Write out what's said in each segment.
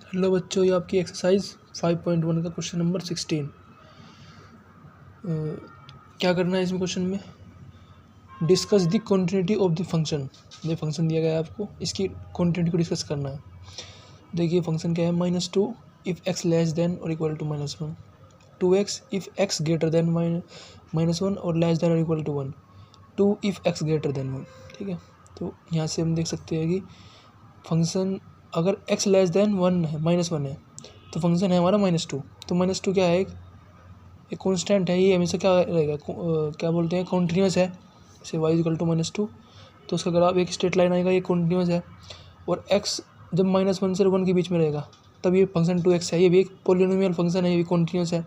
Hello बच्चों, ये आपकी एक्सरसाइज 5.1 का क्वेश्चन नंबर 16। क्या करना है इसमें क्वेश्चन में? Discuss the continuity of the function. ये फंक्शन दिया गया है आपको, इसकी कॉन्टिन्यूटी को डिस्कस करना है। देखिए फंक्शन क्या है, -2 इफ़ एक्स लेस देन और equal to -1, 2x if x greater than -1 और लेस देन और equal to 1, 2 if x greater than 1। ठीक है, तो यहाँ से हम देख सकते हैं कि फंक्शन अगर x लेस देन 1 है, -1 है, तो फंक्शन है हमारा -2। तो -2 क्या है, एक कॉन्स्टेंट है, ये हमेशा क्या रहेगा, क्या बोलते हैं, कॉन्टीन्यूस है। जैसे y इक्वल टू -2, तो उसका ग्राफ एक स्ट्रेट लाइन आएगा, ये कॉन्टीन्यूस है। और x जब -1 से 1 के बीच में रहेगा तब ये फंक्शन 2x है, ये भी एक पोलिनोमियल फंक्शन है, ये भी कॉन्टीन्यूस है।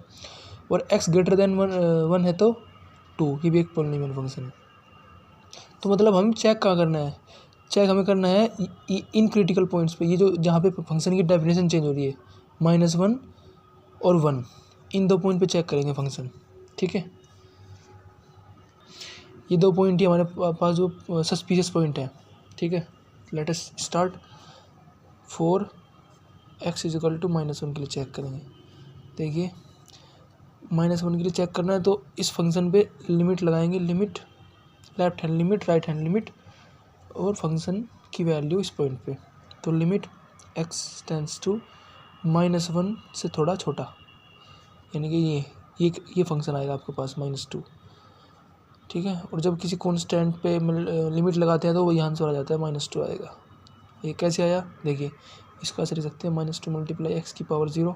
और x ग्रेटर देन 1 है तो 2, ये भी एक पोलिनोमियल फंक्शन है। तो मतलब हम चेक क्या करना है, चेक हमें करना है इन क्रिटिकल पॉइंट्स पे, ये जो जहाँ पे फंक्शन की डेफिनेशन चेंज हो रही है, -1 और 1, इन दो पॉइंट पे चेक करेंगे फंक्शन। ठीक है, ये दो पॉइंट ही हमारे पास जो सस्पिशियस पॉइंट है। ठीक है, let us start. 4x equal to -1 के लिए चेक करेंगे। देखिए -1 के लिए चेक करना है तो इस फंक्शन पे लिमिट लगाएंगे, limit left hand limit, right hand limit, और फंक्शन की वैल्यू इस पॉइंट पे। तो लिमिट x टेंड्स टू -1 से थोड़ा छोटा, यानी कि ये फंक्शन आएगा आपके पास -2। ठीक है, और जब किसी कॉन्स्टेंट पे लिमिट लगाते हैं तो वो यहाँ से आ जाता है, -2 आएगा। ये कैसे आया, देखिए इसको ऐसे लिख सकते हैं, -2 मल्टीप्लाई x की पावर 0।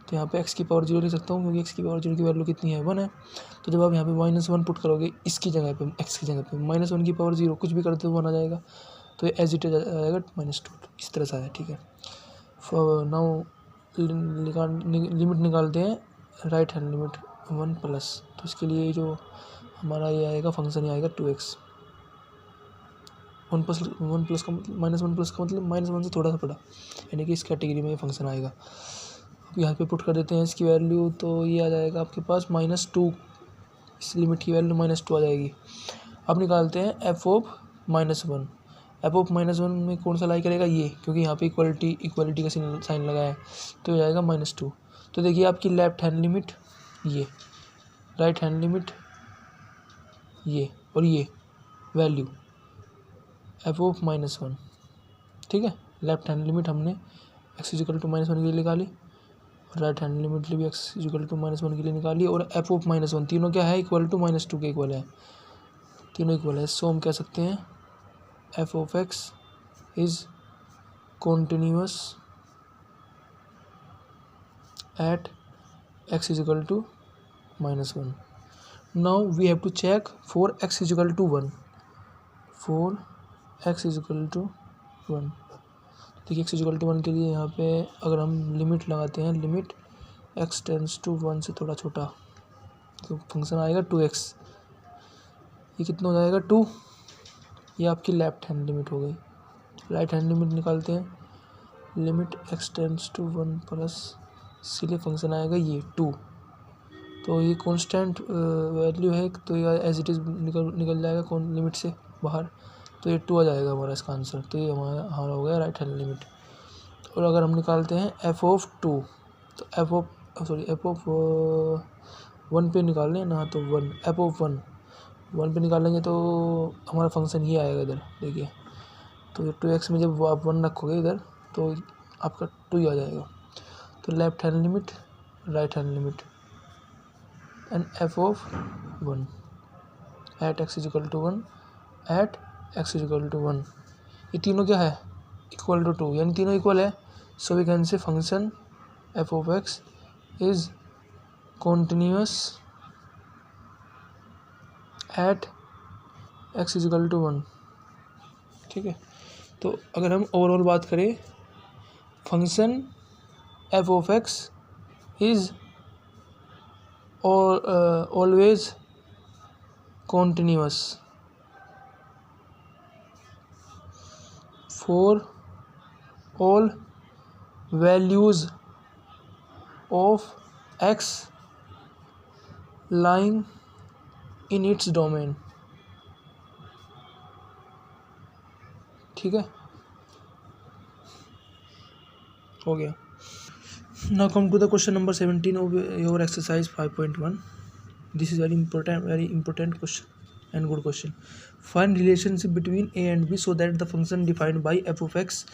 तो यहाँ पे x की पावर 0 लिख सकता हूँ, क्योंकि x की पावर 0 की वैल्यू कितनी है, 1 है। तो जब आप यहाँ पे -1 पुट करोगे इसकी जगह पे, x की जगह पे, -1 की पावर 0 कुछ भी करते हो 1 आ जाएगा। तो ये एज इट इज आएगा -2, इस तरह से आया। ठीक है, नाउ लिमिट निकालते हैं, राइट हैंड लिमिट 1 प्लस, तो इसके लिए जो हमारा ये आएगा फंक्शन, ये आएगा 2x। 1 प्लस का मतलब -1 प्लस का मतलब -1 से थोड़ा सा बड़ा, यानी कि इस कैटेगरी में ये फंक्शन आएगा। अब यहाँ पे पुट कर देते हैं इसकी वैल्यू, तो ये आ जाएगा आपके पास -2, इस लिमिट की वैल्यू -2 आ जाएगी। अब निकालते हैं f ऑफ -1। f ऑफ -1 में कौन सा लाई करेगा, ये, क्योंकि यहाँ पे इक्वलिटी का साइन लगा है, तो ये आएगा -2। तो देखिए आपकी लेफ्ट हैंड लिमिट ये, राइट हैंड लिमिट ये, और ये वैल्यू f ऑफ -1। ठीक है, लेफ्ट हैंड लिमिट हमने x इक्वल टू -1 के लिए निकाली, और राइट हैंड लिमिट भी x इक्वल टू -1 के लिए निकाली, और f ऑफ -1 तीनों क्या है, इक्वल टू -2 के इक्वल है, तीनों इक्वल है। सो हम कह सकते हैं f of x is continuous at x is equal to -1। Now we have to check for x is equal to 1, for x is equal to 1। देखिए x इज इक्वल टू 1 के लिए यहाँ पे अगर हम लिमिट लगाते हैं, लिमिट x टेंड्स टू 1 से थोड़ा छोटा, तो फंक्शन आएगा 2x। ये कितना हो जाएगा, 2। ये आपकी लेफ्ट हैंड लिमिट हो गई। राइट हैंड लिमिट निकालते हैं, limit x tends to 1 plus, इसीलिए फंक्शन आएगा ये 2। तो ये कांस्टेंट वैल्यू है, तो ये एज इट इज़ निकल जाएगा कौन लिमिट से बाहर, तो ये 2 आ जाएगा हमारा इसका आंसर। तो ये हमारा हो गया राइट हैंड लिमिट। और अगर हम निकालते हैं f ऑफ 2, तो f ऑफ 1 पे निकाल लें ना, तो 1, f ऑफ 1 पे निकालेंगे तो हमारा फंक्शन ही आएगा इधर। देखिए तो ये 2x में जब आप 1 रखोगे इधर, तो आपका 2 ही आ जाएगा। तो left hand limit, right hand limit, and f of 1 at x is equal to 1, at x is equal to 1, ये तीनों क्या है, इक्वल टू 2, यानी तीनों इक्वल है। So we can say function f of x is continuous at x is equal to 1। ठीक है, तो अगर हम ओवरऑल बात करें, function f of x is always continuous for all values of x lying in its domain। ठीक है, हो गया। Now come to the question number 17 of your exercise 5.1. This is very important question and good question. Find relationship between a and b so that the function defined by f of x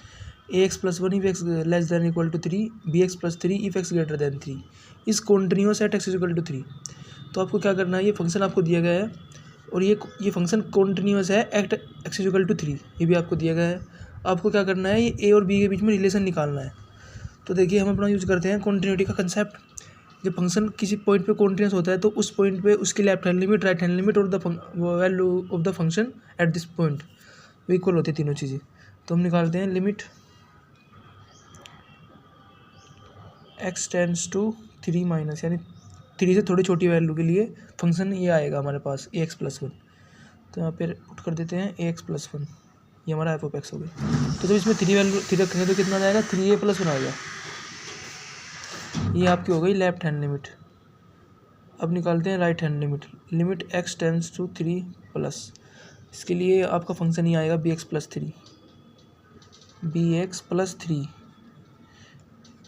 ax plus 1 if x less than or equal to 3, bx plus 3 if x greater than 3 is continuous at x is equal to 3. तो आपको क्या करना है, ये function आपको दिया गया है और ये फंक्शन कॉन्टिन्यूस है at x is equal to 3, ये भी आपको दिया गया है. आपको क्या करना है, ये ए और बी के बीच में रिलेशन निकालना है. तो देखिए हम अपना यूज़ करते हैं कॉन्टिन्यूटी का कंसेप्ट. जब फंक्शन किसी पॉइंट पे कॉन्टिन्यूस होता है तो उस पॉइंट पे उसकी left hand limit, right hand limit और the value of the function at this point वो इक्वल होती है, तीनों चीज़ें. तो हम निकालते हैं limit x tends to 3 minus, यानी 3 से थोड़ी छोटी वैल्यू के लिए फंक्शन ये आएगा हमारे पास ए एक्स प्लस 1. तो यहाँ पर पुट कर देते हैं ए एक्स प्लस 1, ये हमारा एफ ऑफ एक्स हो गया. तो जब इसमें 3 वैल्यू 3 रखेंगे तो कितना जाएगा, 3a प्लस 1 आ गया. ये आपकी हो गई लेफ्ट हैंड लिमिट. अब निकालते हैं right hand limit. Limit x tends to 3 plus, इसके लिए आपका फंक्शन ही आएगा B x plus 3, B x plus 3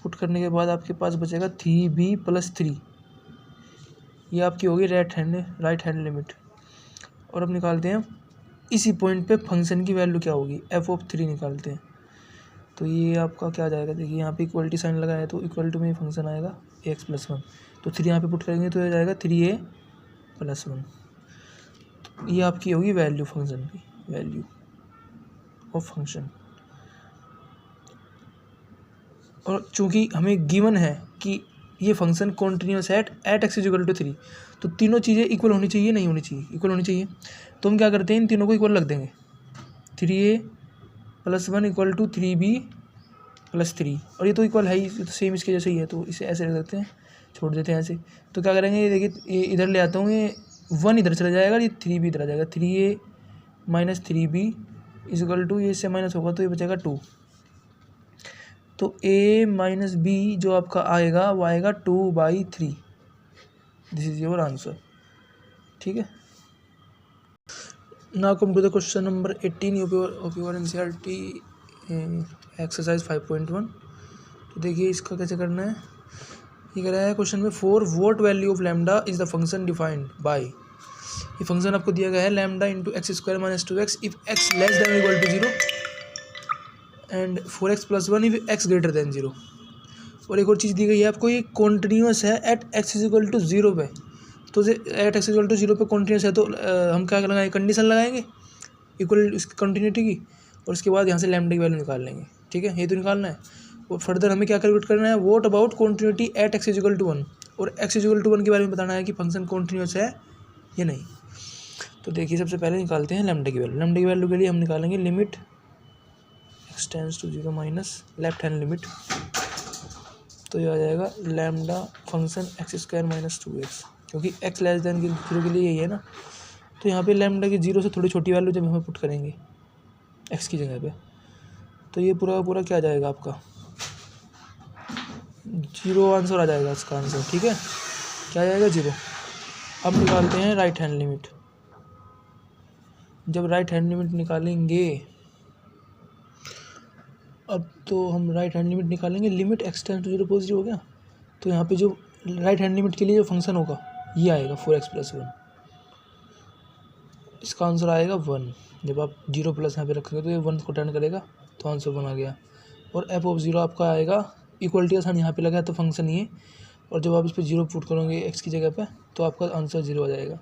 put करने के बाद आपके पास बचेगा 3b प्लस 3. ये आपकी होगी राइट हैंड लिमिट. और अब निकालते हैं इसी पॉइंट पे फंक्शन की वैल्यू क्या होगी, एफ ऑफ 3 निकालते हैं. तो ये आपका क्या आ जाएगा, देखिए यहाँ पे इक्वलिटी साइन लगा है तो इक्वल टू में फंक्शन आएगा ए एक्स प्लस 1. तो 3 यहाँ पे पुट करेंगे तो ये जाएगा 3a प्लस 1. ये आपकी होगी वैल्यू फंक्शन की, वैल्यू ऑफ फंक्शन. और चूंकि हमें गिवन है कि ये फंक्शन कॉन्टिन्यूस है at x is equal to 3, तो तीनों चीज़ें इक्वल होनी चाहिए, नहीं होनी चाहिए, इक्वल होनी चाहिए. तो हम क्या करते हैं, इन तीनों को इक्वल रख देंगे. 3a plus 1 equal to 3b plus 3, और ये तो इक्वल है ही, तो सेम इसके जैसे ही है, तो इसे ऐसे रख देते हैं, छोड़ देते हैं ऐसे. तो क्या करेंगे, ये देखिए इधर ले आता हूँ, ये 1 इधर चला जाएगा, ये 3b इधर आ जाएगा. 3a minus 3b is equal to, ये इससे माइनस होगा तो ये बचेगा 2. तो a माइनस b जो आपका आएगा वो आएगा 2/3. This is your answer. ठीक है. Now come to the question number 18 of your NCERT exercise 5.1. तो देखिए इसका कैसे करना है. ये कह रहा है क्वेश्चन में, for what value of lambda is the function defined by. ये फंक्शन आपको दिया गया है lambda into x square minus 2x if x less than equal to 0 and 4x plus 1 if x greater than 0. और एक और चीज़ दी गई है आपको, ये कॉन्टिन्यूस है at x is equal to 0 पे. तो एट एक्स इक्वल टू 0 पे कॉन्टिन्यूस है, तो हम क्या लगाएंगे, कंडीशन लगाएंगे इक्वल इसकी कंटिन्यूटी की, और उसके बाद यहाँ से लैम्डा की वैल्यू निकाल लेंगे. ठीक है, ये तो निकालना है. और फर्दर हमें क्या कैलकुलेट करना है, what about continuity at x is equal to 1, और एक्स इज इक्वल टू 1 के बारे में बताना है कि फंक्शन कॉन्टिन्यूस है या नहीं. तो देखिए सबसे पहले निकालते हैं लैम्डा की वैल्यू. लैम्डा की वैल्यू के लिए हम निकालेंगे limit x tends to 0 minus left hand limit. तो ये आ जाएगा lambda function x square minus 2x, क्योंकि एक्स लेस देन 0 के लिए यही है ना. तो यहाँ पे लैम्डा की 0 से थोड़ी छोटी वैल्यू जब हम पुट करेंगे एक्स की जगह पे, तो ये पूरा क्या आ जाएगा आपका 0 आंसर आ जाएगा इसका आंसर. ठीक है, क्या आ जाएगा 0. अब निकालते हैं राइट हैंड लिमिट. जब राइट हैंड लिमिट निकालेंगे, अब तो हम राइट हैंड लिमिट निकालेंगे, limit x tends to 0 positive हो गया. तो यहाँ पे जो राइट हैंड लिमिट के लिए जो फंक्शन होगा ये आएगा 4x प्लस 1. इसका आंसर आएगा 1. जब आप 0 प्लस यहाँ पे रखेंगे तो ये 1 को टर्न करेगा, तो आंसर 1 आ गया. और एफ ऑफ 0 आपका आएगा, इक्वलिटी का साइन यहाँ पे लगा है तो फंक्शन ये, और जब आप इस पर 0 पुट करोगे एक्स की जगह पे तो आपका आंसर 0 आ जाएगा.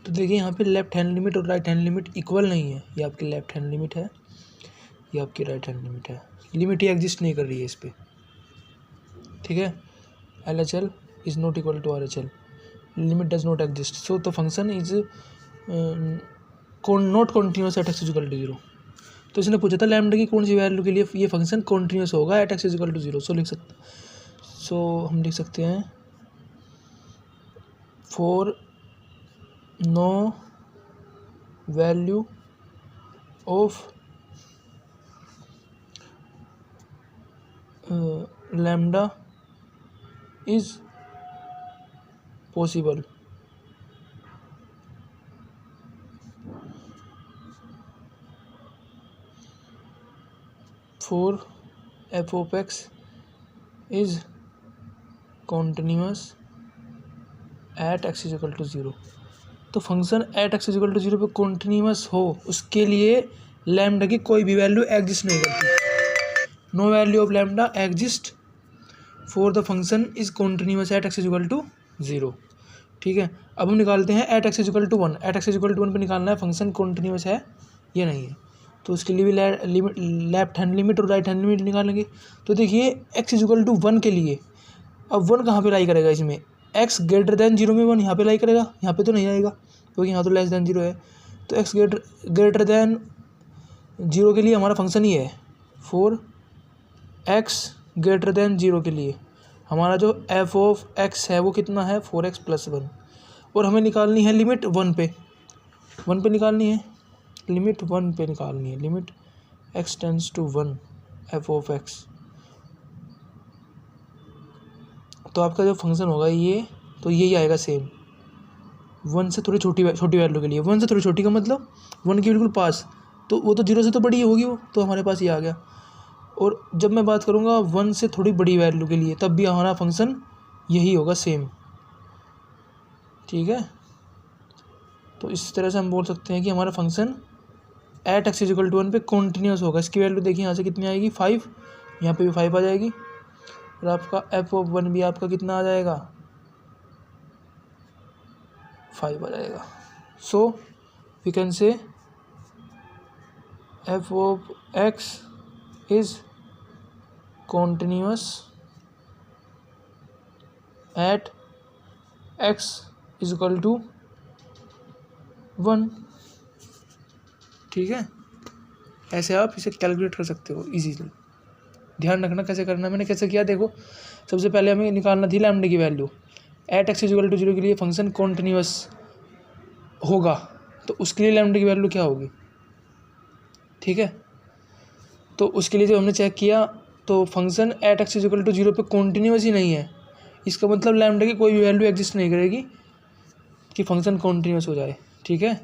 तो देखिए यहाँ पे लेफ्ट हैंड लिमिट और राइट हैंड लिमिट इक्वल नहीं है. ये आपकी लेफ्ट हैंड लिमिट है, ये आपकी राइट हैंड लिमिट है. लिमिट ही एग्जिस्ट नहीं कर रही है इस पर. ठीक है, LHL is not equal to RHL, limit does not exist, so the function is not continuous at x equal to 0. तो इसने पूछा था लैम्डा की कौन सी वैल्यू के लिए ये फंक्शन कॉन्टिन्यूस होगा एट एक्स इक्वल टू 0. हम लिख सकते हैं for no value of lambda is possible for f of x is continuous at x is equal to zero. तो function at x is equal to zero पे continuous हो उसके लिए lambda की कोई भी वैल्यू एग्जिस्ट नहीं करती। No value of lambda exist for the function is continuous at x is equal to zero. ठीक है, अब हम निकालते हैं at x is equal to one. At x is equal to one पर निकालना है फंक्शन कॉन्टिन्यूस है या नहीं है। तो उसके लिए भी लेफ्ट हैंड लिमिट और राइट हैंड लिमिट निकालेंगे। तो देखिए x is equal to one के लिए अब वन कहाँ पे लाई करेगा इसमें, एक्स ग्रेटर देन जीरो में वन यहाँ पे लाई करेगा, यहाँ पे तो नहीं आएगा क्योंकि यहाँ तो लेस देन जीरो है। तो एक्स ग्रेटर देन जीरो के लिए हमारा फंक्शन ही है। For x greater than zero के लिए हमारा जो एफ ऑफ एक्स है वो कितना है, 4x प्लस वन। और हमें निकालनी है लिमिट वन पे निकालनी है, लिमिट वन पे निकालनी है, limit x tends to one f of x. तो आपका जो फंक्शन होगा ये, तो यही आएगा सेम, वन से थोड़ी छोटी वैल्यू के लिए। वन से थोड़ी छोटी का मतलब वन के बिल्कुल पास, तो वो तो जीरो से तो बड़ी होगी वो, तो हमारे पास ये आ गया। और जब मैं बात करूँगा वन से थोड़ी बड़ी वैल्यू के लिए तब भी हमारा फंक्शन यही होगा सेम। ठीक है, तो इस तरह से हम बोल सकते हैं कि हमारा function at x is equal to one पे कॉन्टिन्यूस होगा। इसकी वैल्यू देखिए यहाँ से कितनी आएगी, 5, यहाँ पे भी 5 आ जाएगी। और आपका एफ ऑफ वन भी आपका कितना आ जाएगा, 5 आ जाएगा। So we can say f of x is continuous at x is equal to 1। ठीक है, ऐसे आप इसे कैलकुलेट कर सकते हो इजीली। ध्यान रखना कैसे करना, मैंने कैसे किया देखो। सबसे पहले हमें निकालना थी लैम्डा की value. At x is equal to zero के लिए फंक्शन कॉन्टिन्यूस होगा तो उसके लिए लैम्डा की वैल्यू क्या होगी। ठीक है, तो उसके लिए जब हमने चेक किया तो function at x is equal to zero पे कॉन्टिन्यूस ही नहीं है। इसका मतलब लैम्डा की कोई भी वैल्यू एग्जिस्ट नहीं करेगी कि फंक्शन कॉन्टिन्यूस हो जाए। ठीक है,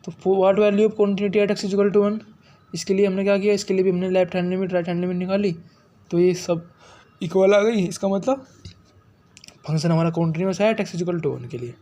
तो what value of continuity at x is equal to one, इसके लिए हमने क्या किया, इसके लिए भी हमने left hand limit right hand limit निकाली, तो ये सब इक्वल आ गई। इसका मतलब फंक्शन हमारा कॉन्टिन्यूस है at x is equal to one के लिए।